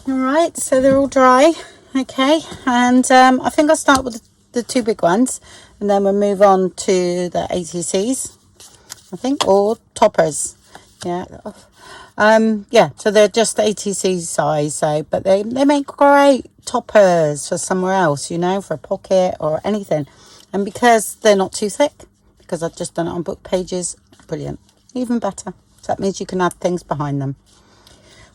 All right, so they're all dry. Okay, and I think I'll start with the two big ones, and then we'll move on to the ATCs, I think, or toppers. Yeah. Yeah, so they're just ATC size, so but they make great toppers for somewhere else, you know, for a pocket or anything. And because they're not too thick, because I've just done it on book pages, brilliant, even better. So that means you can add things behind them.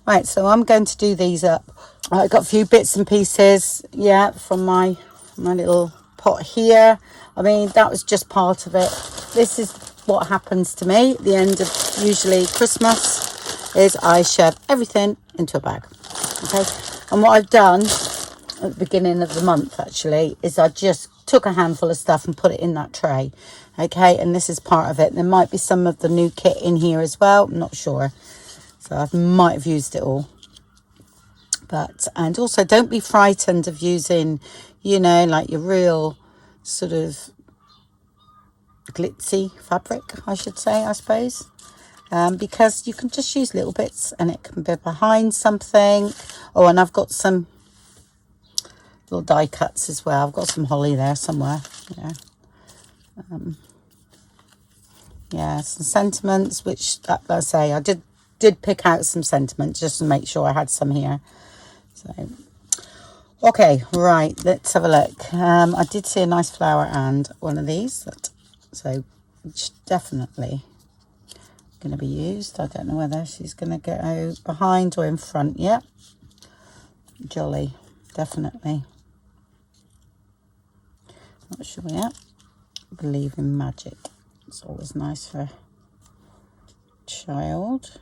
Right, so I'm going to do these up. I got a few bits and pieces, yeah, from my little pot here. I mean, that was just part of it. This is what happens to me at the end of usually Christmas, is I shove everything into a bag. Okay, and what I've done at the beginning of the month actually is I just took a handful of stuff and put it in that tray. Okay, and this is part of it. There might be some of the new kit in here as well, I'm not sure, so I might have used it all. But, and also don't be frightened of using, you know, like your real sort of glitzy fabric, I should say, I suppose. Because you can just use little bits and it can be behind something. Oh, and I've got some little die cuts as well. I've got some holly there somewhere. Yeah, yeah, some sentiments, which I say I did pick out some sentiments just to make sure I had some here. So, okay, right, let's have a look. I did see a nice flower and one of these, so which definitely going to be used. I don't know whether she's going to go behind or in front. Yep, jolly, definitely. Not sure yet. Believe in magic. It's always nice for a child.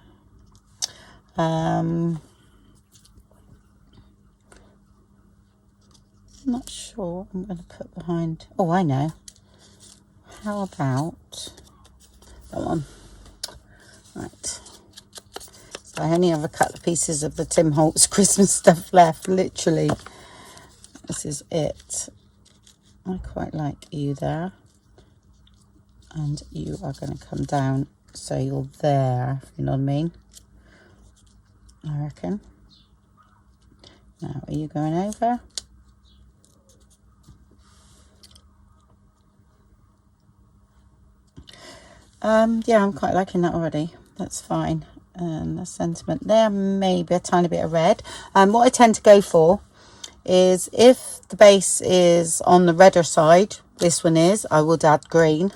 Not sure I'm going to put behind. Oh, I know. How about that one? Right. So I only have a couple of pieces of the Tim Holtz Christmas stuff left. Literally, this is it. I quite like you there, and you are going to come down so you're there. You know what I mean? I reckon. Now, are you going over? Yeah, I'm quite liking that already. That's fine. And the sentiment there, maybe a tiny bit of red. What I tend to go for is, if the base is on the redder side, this one is, I would add green.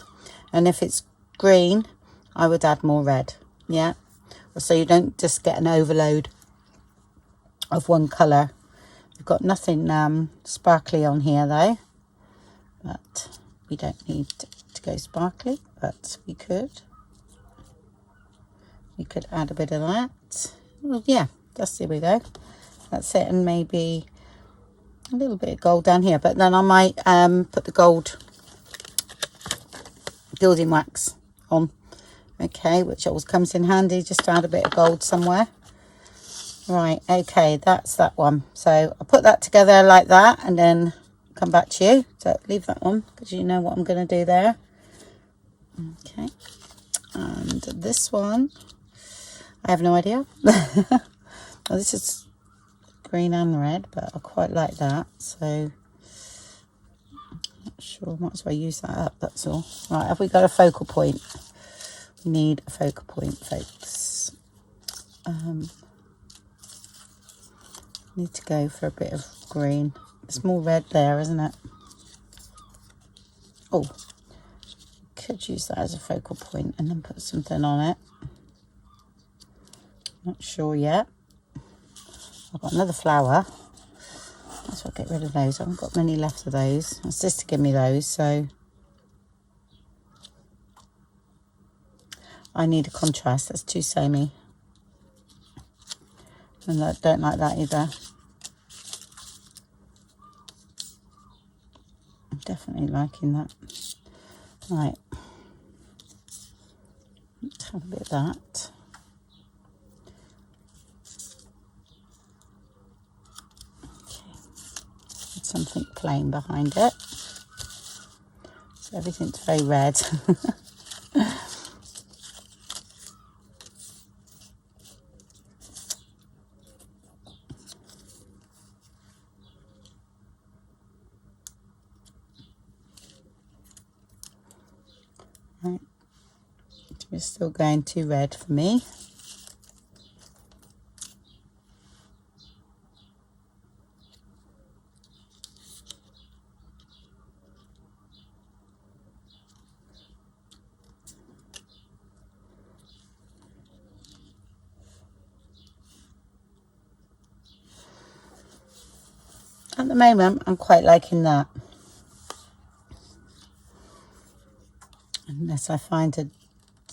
And if it's green, I would add more red. Yeah. So you don't just get an overload of one colour. We've got nothing sparkly on here though. But we don't need to go sparkly, but we could. We could add a bit of that. Well, yeah, just there we go. That's it, and maybe a little bit of gold down here. But then I might put the gold gilding wax on. Okay, which always comes in handy, just to add a bit of gold somewhere. Right, okay, that's that one. So I'll put that together like that and then come back to you. So leave that one because you know what I'm going to do there. Okay, and this one, I have no idea. Well, this is green and red, but I quite like that. So not sure, might as well use that up, that's all. Right, have we got a focal point? We need a focal point, folks. Need to go for a bit of green. It's more red there, isn't it? Oh, could use that as a focal point and then put something on it. Not sure yet. I've got another flower. That's what, get rid of those. I haven't got many left of those. My sister gave me those, so I need a contrast. That's too samey. And I don't like that either. I'm definitely liking that. Right. Let's have a bit of that. Okay. Put something plain behind it. So everything's very red. It's still going too red for me. At the moment, I'm quite liking that. Unless I find a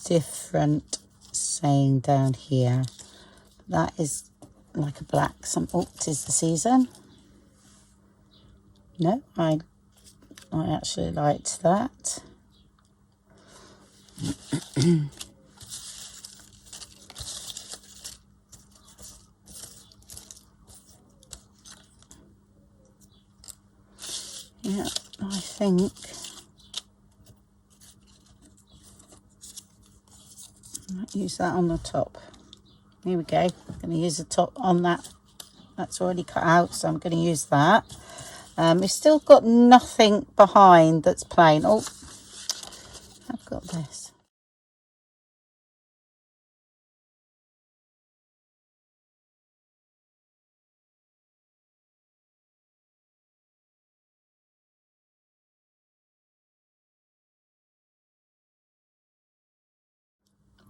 different saying down here. That is like a black. Oh, 'tis the season. No, I actually liked that. Yeah, I think I might use that on the top. Here we go. I'm going to use the top on that. That's already cut out, so I'm going to use that. We've still got nothing behind that's plain. Oh, I've got this.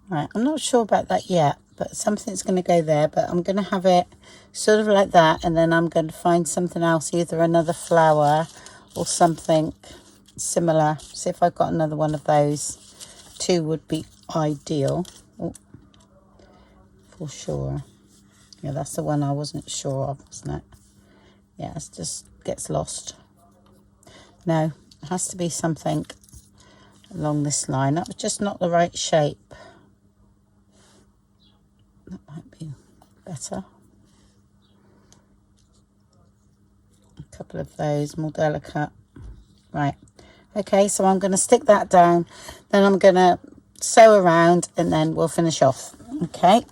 Right, I'm not sure about that yet, but something's going to go there, but I'm going to have it sort of like that, and then I'm going to find something else, either another flower or something similar. See if I've got another one of those. 2 would be ideal. Oh, for sure. Yeah, that's the one I wasn't sure of, wasn't it? Yeah, it just gets lost. No, it has to be something along this line. That was just not the right shape. That might be better. A couple of those, more delicate. Right. Okay, so I'm going to stick that down. Then I'm going to sew around and then we'll finish off. Okay.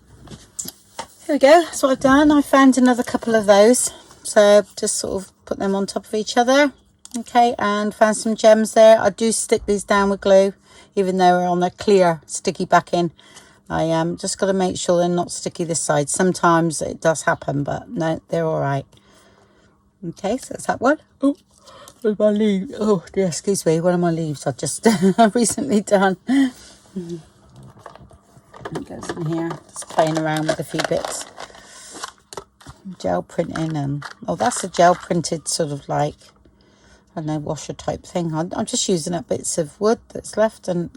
Here we go. That's what I've done. I found another couple of those. So just sort of put them on top of each other. Okay, and found some gems there. I do stick these down with glue, even though we're on a clear sticky backing. I just got to make sure they're not sticky this side. Sometimes it does happen, but no, they're all right. Okay, so that's that one. Oh, where's my leaf? Oh, dear, excuse me. One of my leaves I've just recently done. Goes in here. Just playing around with a few bits. Gel printing and oh, that's a gel printed sort of like, I don't know, washer type thing. I'm just using up bits of wood that's left, and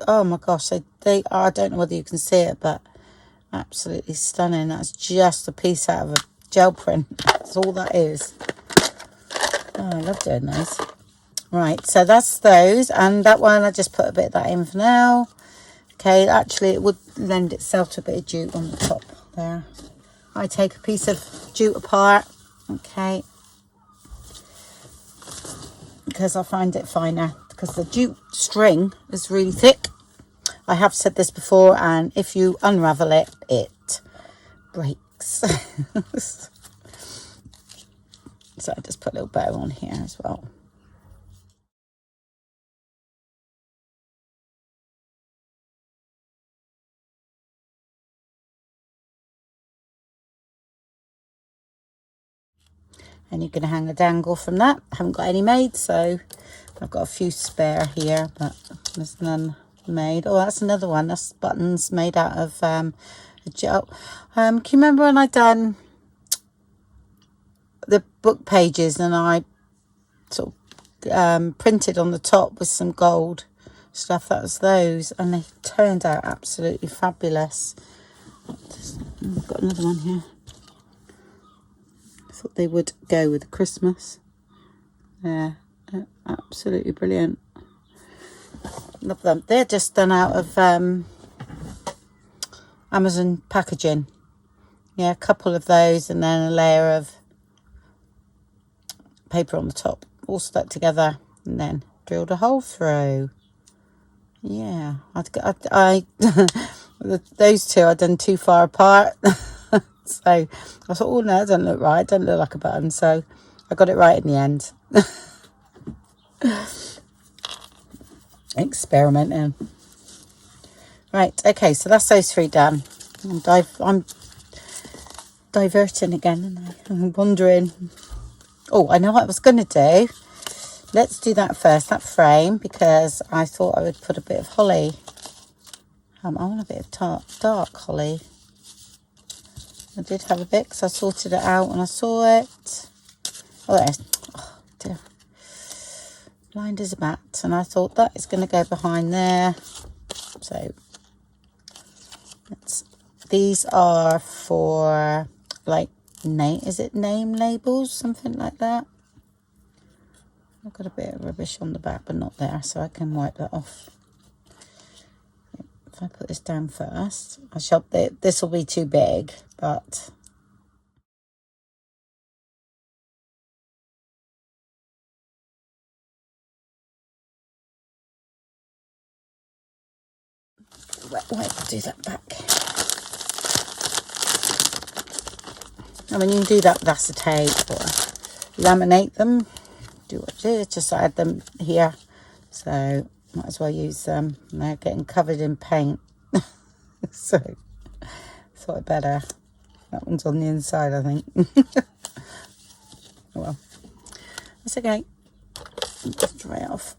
oh my gosh, they are, I don't know whether you can see it, but absolutely stunning. That's just a piece out of a gel print. That's all that is. Oh, I love doing those. Right, so that's those, and that one I just put a bit of that in for now. Okay, actually it would lend itself to a bit of jute on the top there. I take a piece of jute apart, okay, because I find it finer, because the jute string is really thick. I have said this before, and if you unravel it, it breaks. So I just put a little bow on here as well. And you're going to hang a dangle from that. I haven't got any made, so I've got a few spare here, but there's none made. Oh, that's another one. That's buttons made out of a gel. Can you remember when I done the book pages and I sort of printed on the top with some gold stuff? That was those, and they turned out absolutely fabulous. I've got another one here. Thought they would go with Christmas. Yeah, absolutely brilliant. Love them. They're just done out of Amazon packaging. Yeah, a couple of those and then a layer of paper on the top, all stuck together, and then drilled a hole through. Yeah, I those two I done too far apart. So I thought, oh no, it doesn't look right. It doesn't look like a button. So I got it right in the end. Experimenting. Right, okay, so that's those 3 done. I'm diverting again, and I'm wondering. Oh, I know what I was going to do. Let's do that first, that frame, because I thought I would put a bit of holly. I want a bit of dark holly. I did have a bit because I sorted it out when I saw it. Oh, there it is. Oh, dear. Blind as a bat. And I thought that is going to go behind there. So, these are for, like, is it name labels? Something like that. I've got a bit of rubbish on the back, but not there, so I can wipe that off. If I put this down first, this will be too big, but do that back. I mean, you can do that with acetate or laminate them. Do what you do, just add them here. So might as well use them. They're getting covered in paint. So thought it better. That one's on the inside, I think. Oh well, that's okay. Just dry it off.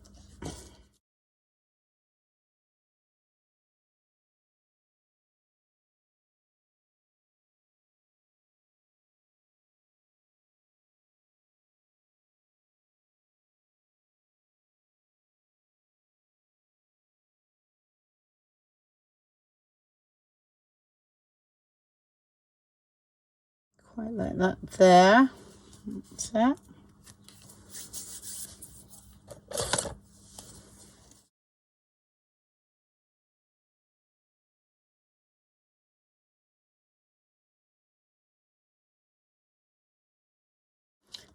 Quite like that there. That's it.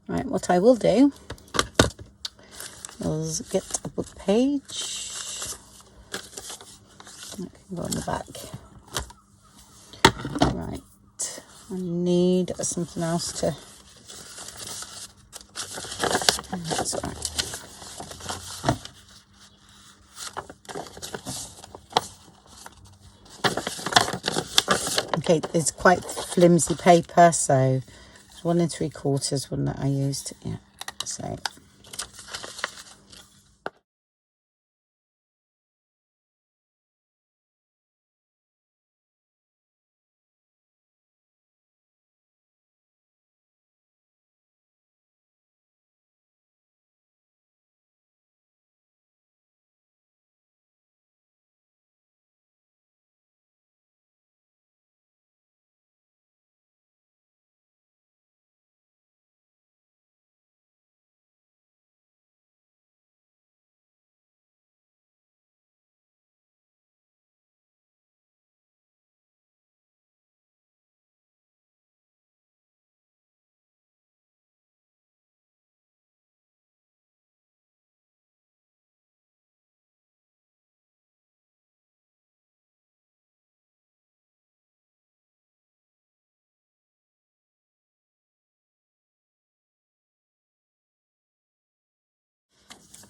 Right, what I will do is get a book page. That can go on the back. Right, I need something else to. That's all right. Okay, it's quite flimsy paper, so it's 1 3/4 one that I used. Yeah, so.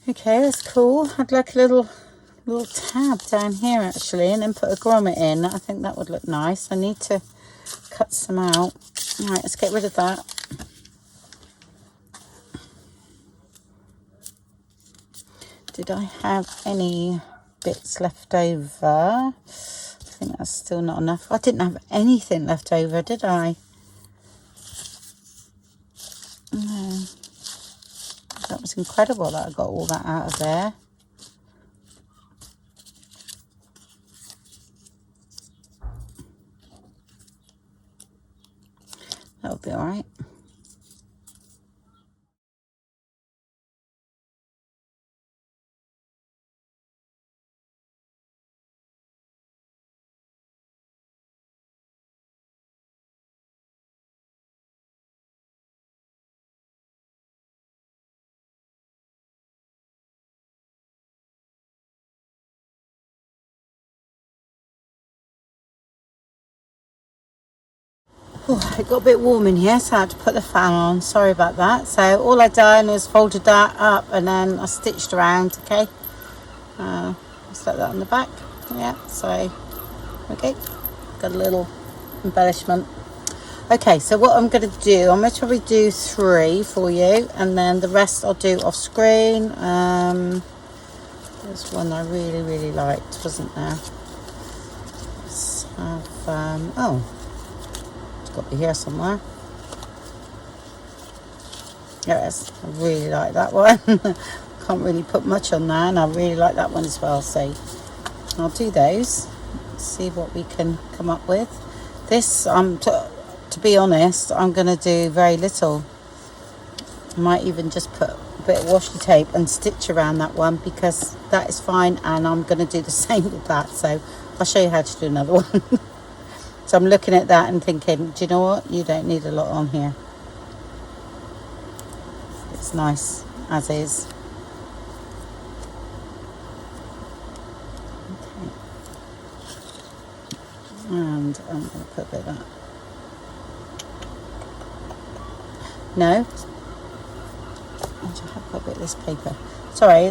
Okay, that's cool. I'd like a little tab down here actually, and then put a grommet in. I think that would look nice. I need to cut some out. All right, let's get rid of that. Did I have any bits left over? I think that's still not enough. I didn't have anything left over, did I? No. That was incredible that I got all that out of there. That'll be all right. Oh, it got a bit warm in here, so I had to put the fan on. Sorry about that. So all I done was folded that up and then I stitched around. Okay, just like that on the back. Yeah, so okay, got a little embellishment. Okay, so what I'm going to do, I'm going to probably do 3 for you, and then the rest I'll do off screen. There's one I really liked, wasn't there? Let's have, oh, it's got to be here somewhere. There it is. I really like that one. Can't really put much on there, and I really like that one as well, so I'll do those. See what we can come up with. This, to be honest, I'm going to do very little. I might even just put a bit of washi tape and stitch around that one, because that is fine, and I'm going to do the same with that. So I'll show you how to do another one. So I'm looking at that and thinking, do you know what? You don't need a lot on here. It's nice as is. Okay. And I'm going to put a bit of that. No, I have got a bit of this paper. Sorry,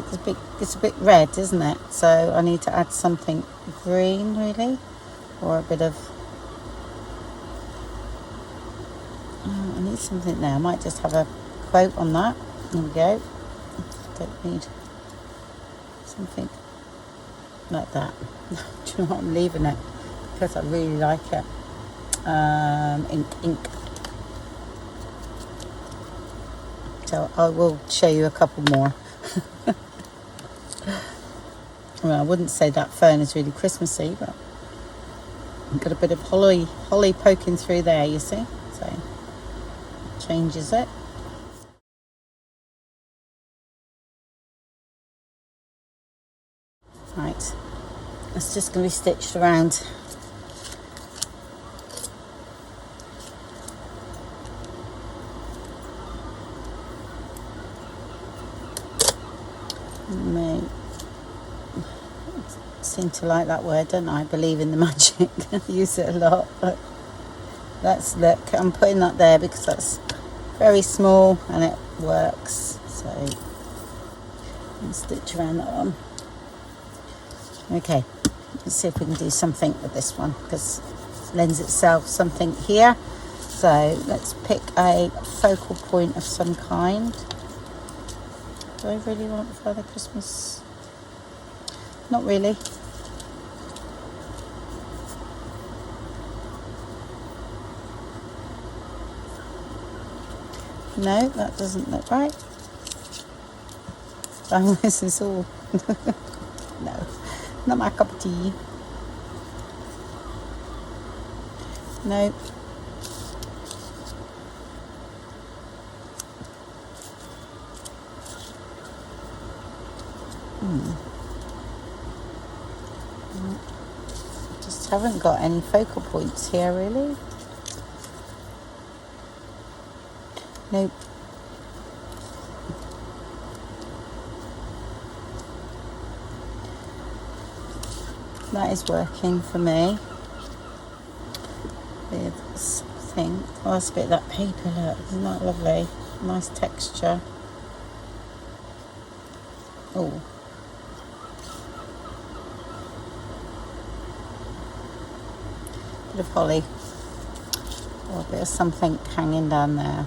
it's a bit red, isn't it? So I need to add something green, really, or a bit of. Oh, I need something there. I might just have a quote on that. There we go. Don't need something like that. Do you know what? I'm leaving it because I really like it. Ink. So I will show you a couple more. Well, I wouldn't say that fern is really Christmassy, but I've got a bit of holly poking through there, you see. So changes it. Right, it's just going to be stitched around. Mate, I seem to like that word, don't I? I believe in the magic. I use it a lot. But let's look. I'm putting that there because that's very small and it works. So I'll stitch around that one. Okay, let's see if we can do something with this one, because it lends itself something here. So let's pick a focal point of some kind. Do I really want Father Christmas? Not really. No, that doesn't look right. Oh, this is all. No, not my cup of tea. No. Just haven't got any focal points here, really. Nope. That is working for me. With something. Oh, that's a bit of that paper, look. Isn't that lovely? Nice texture. Oh. Bit of holly. Or a bit of something hanging down there.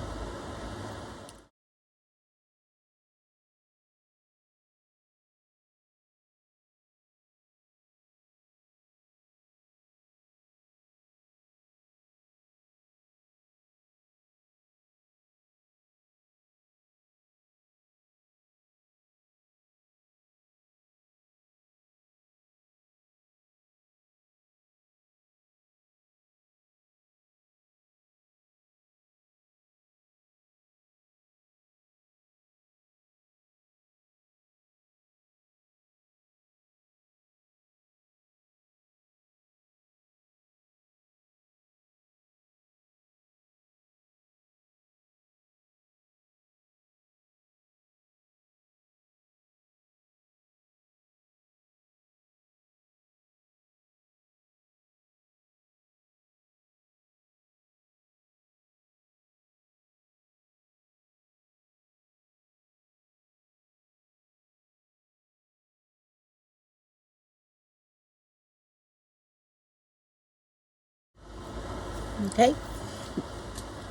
Okay,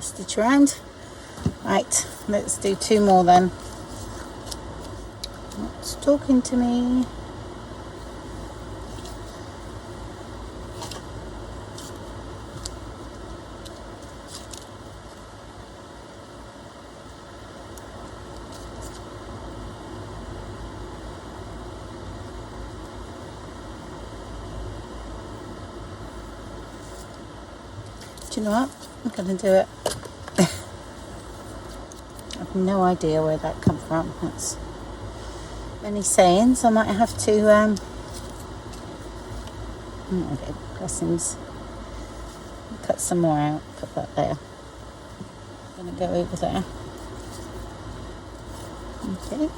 stitch around. Right, let's do 2 more then. What's talking to me? Do you know what? I'm going to do it. I've no idea where that come from. That's many sayings. I might have to okay, blessings. Cut some more out. Put that there. I'm going to go over there. Okay.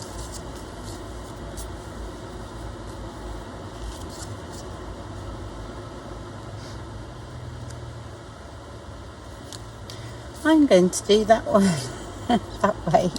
I'm going to do that one that way.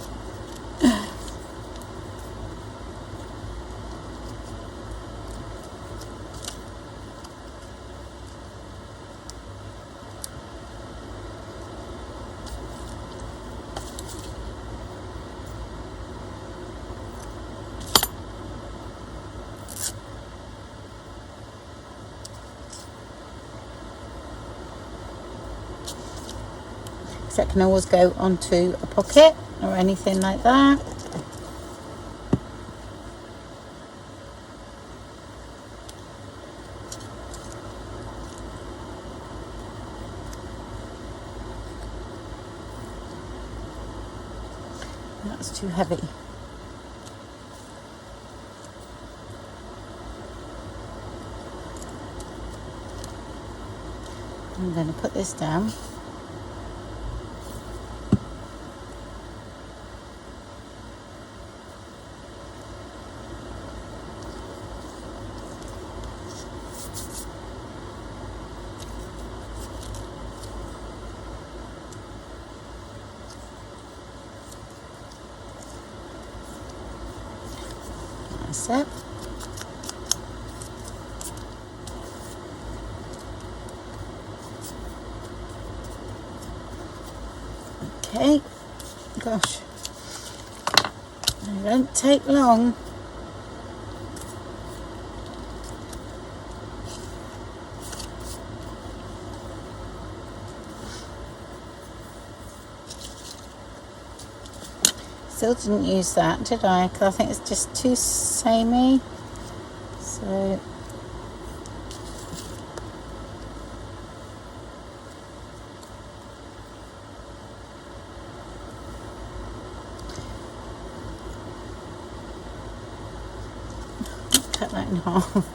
That can always go onto a pocket or anything like that. That's too heavy. I'm going to put this down. That's it. Okay, gosh, they don't take long. Still didn't use that, did I? Because I think it's just too samey. So cut that in half.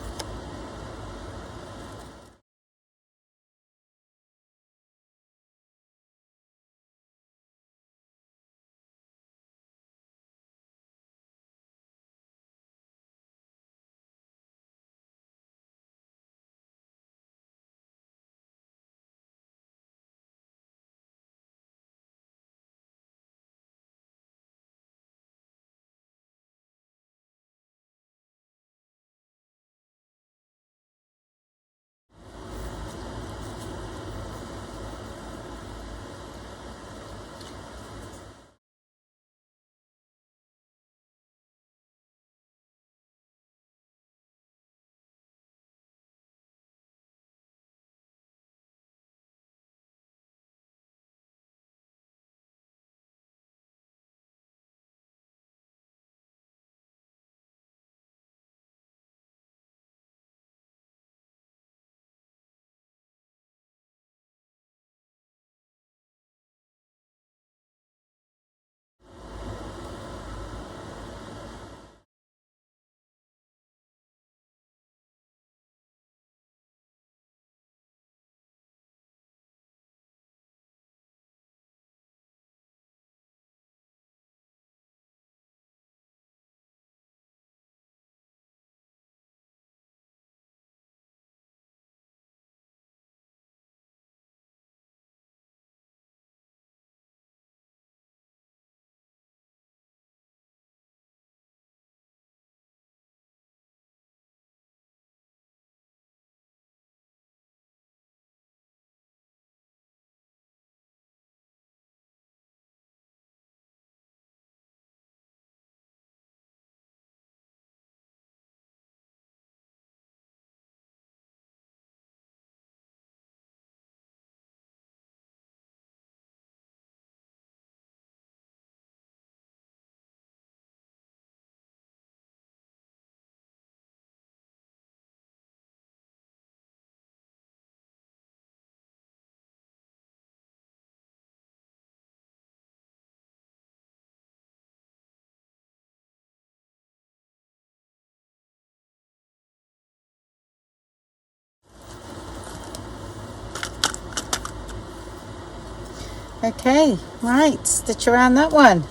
Okay, right, stitch around that one.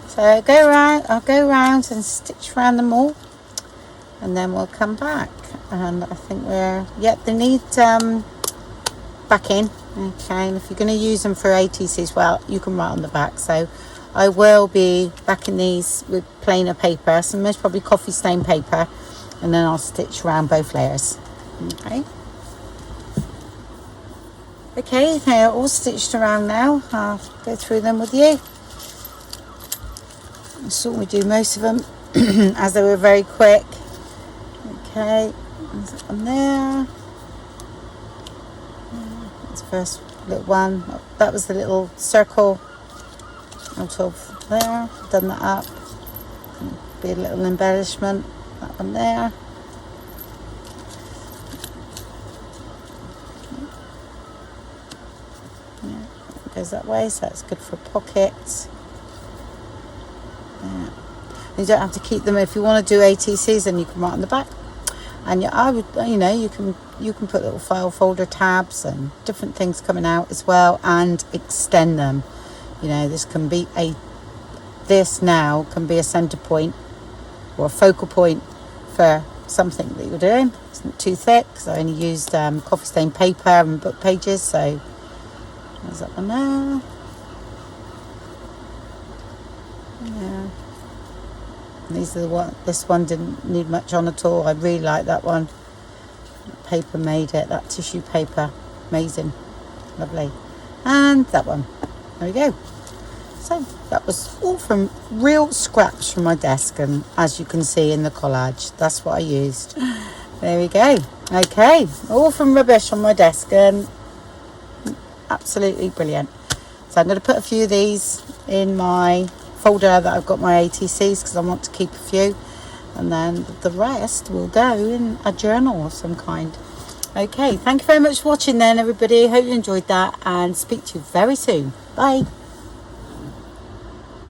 So I'll go around and stitch around them all, and then we'll come back. And I think they need backing. Okay, and if you're going to use them for ATCs, well, you can write on the back. So I will be backing these with plainer paper, so most probably coffee stain paper, and then I'll stitch around both layers. Okay, they're all stitched around now. I'll go through them with you. I saw we do most of them as they were very quick. Okay, there's that one there. That's the first little one. That was the little circle out of there. Done that up. Be a little embellishment. That one there. Goes that way, so that's good for pockets. Yeah. You don't have to keep them. If you want to do ATCs, then you can write on the back. And you can put little file folder tabs and different things coming out as well, and extend them. This now can be a center point or a focal point for something that you're doing. It's not too thick, because I only used coffee stain paper and book pages, so there's that one there. Yeah. And these are the one. This one didn't need much on at all. I really like that one. That paper made it. That tissue paper, amazing, lovely. And that one. There we go. So that was all from real scraps from my desk, and as you can see in the collage, that's what I used. There we go. Okay, all from rubbish on my desk, and absolutely brilliant. So I'm going to put a few of these in my folder that I've got my ATCs, because I want to keep a few, and then the rest will go in a journal of some kind. Okay, thank you very much for watching then, everybody. Hope you enjoyed that, and speak to you very soon. Bye.